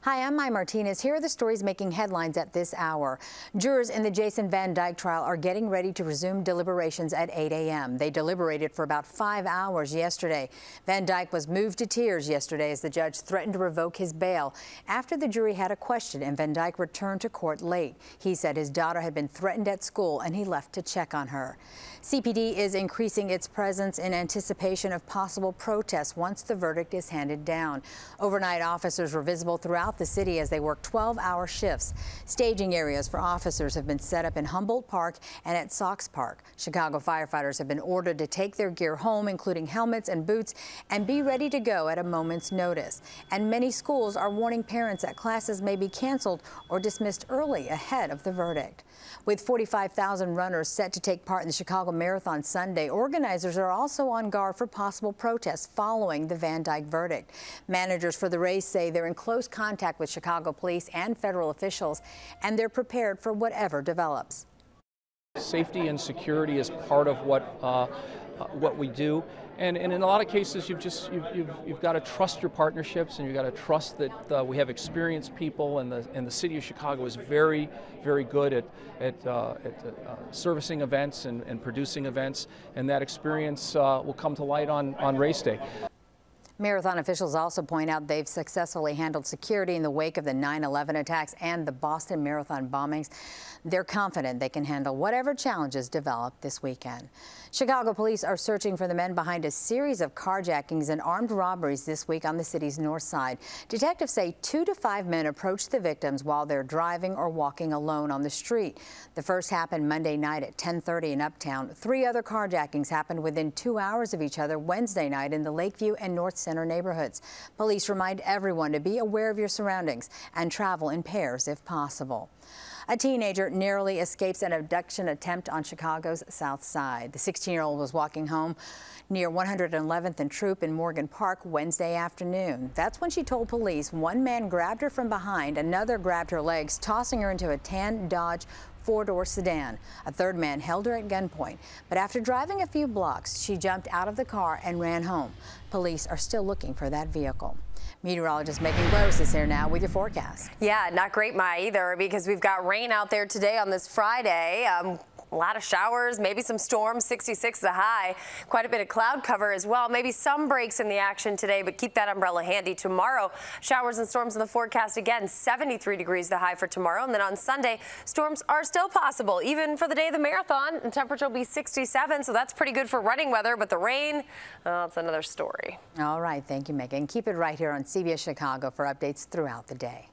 Hi, I'm Maya Martinez. Here are the stories making headlines at this hour. Jurors in the Jason Van Dyke trial are getting ready to resume deliberations at 8 a.m. They deliberated for about 5 hours yesterday. Van Dyke was moved to tears yesterday as the judge threatened to revoke his bail after the jury had a question and Van Dyke returned to court late. He said his daughter had been threatened at school and he left to check on her. CPD is increasing its presence in anticipation of possible protests once the verdict is handed down. Overnight, officers were visible throughout the city as they work 12-hour shifts. Staging areas for officers have been set up in Humboldt Park and at Sox Park. Chicago firefighters have been ordered to take their gear home, including helmets and boots, and be ready to go at a moment's notice. And many schools are warning parents that classes may be canceled or dismissed early ahead of the verdict. With 45,000 runners set to take part in the Chicago Marathon Sunday, organizers are also on guard for possible protests following the Van Dyke verdict. Managers for the race say they're in close contact with Chicago police and federal officials, and they're prepared for whatever develops. Safety and security is part of what we do, and in a lot of cases you've got to trust your partnerships, and you've got to trust that we have experienced people, and the city of Chicago is very good at servicing events and producing events, and that experience will come to light on race day. Marathon officials also point out they've successfully handled security in the wake of the 9/11 attacks and the Boston Marathon bombings. They're confident they can handle whatever challenges develop this weekend. Chicago police are searching for the men behind a series of carjackings and armed robberies this week on the city's north side. Detectives say 2 to 5 men approached the victims while they're driving or walking alone on the street. The first happened Monday night at 10:30 in Uptown. 3 other carjackings happened within 2 hours of each other Wednesday night in the Lakeview and North Center neighborhoods. Police remind everyone to be aware of your surroundings and travel in pairs if possible. A teenager narrowly escapes an abduction attempt on Chicago's South Side. The 16-year-old was walking home near 111th and Troop in Morgan Park Wednesday afternoon. That's when she told police one man grabbed her from behind, another grabbed her legs, tossing her into a tan Dodge 4-door sedan. A third man held her at gunpoint, but after driving a few blocks, she jumped out of the car and ran home. Police are still looking for that vehicle. Meteorologist Megan Gross is here now with your forecast. Yeah, not great, Maya, either, because we've got rain out there today on this Friday. A lot of showers, maybe some storms, 66 the high. Quite a bit of cloud cover as well. Maybe some breaks in the action today, but keep that umbrella handy. Tomorrow, showers and storms in the forecast again, 73 degrees the high for tomorrow. And then on Sunday, storms are still possible, even for the day of the marathon. And temperature will be 67, so that's pretty good for running weather. But the rain, that's another story. All right, thank you, Megan. Keep it right here on CBS Chicago for updates throughout the day.